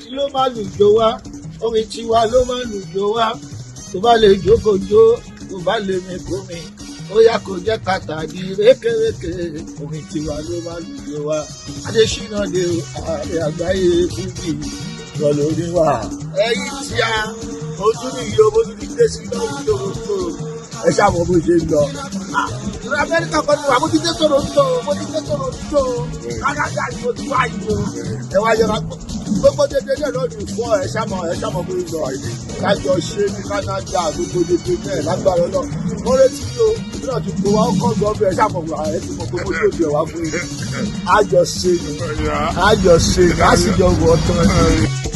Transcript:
tí ló máa lùjọ wá orin tiwa ló máa lùjọ wá tó bá lè jókòjó tó bá lè mi kó mi ó yá kó jẹ́ kàtà di rékèrékè orin tiwa ló máa lùjọ wá Adésínà dé ààrẹ àgbáyé fújì lọ lórí wa ẹ̀yìn tí a ojú ní iye owó ní dé sí lọ́wọ́ tó ẹ ṣàmọ̀ bó ṣe ń lọ. ìlú Amẹ́ríkà kan ní wà mo ti dé Toronto Canada ni mo ti wá yìí o ẹ wá yọra gbogbo dédé náà lọ́dún fún ẹ ṣàmọ̀ bó ń lọ kájọ ṣe ní Canada gbogbo dédé náà lágbára náà wọ́n retí o ìlú náà ti kó wa ó kọ́ gbọ́ ẹ ṣàmọ̀ ẹ ti mọ̀ pé mo tó jẹ wá fún yìí àjọṣe ni àjọṣe ni a sì jọ wọ̀ ọ́ tán.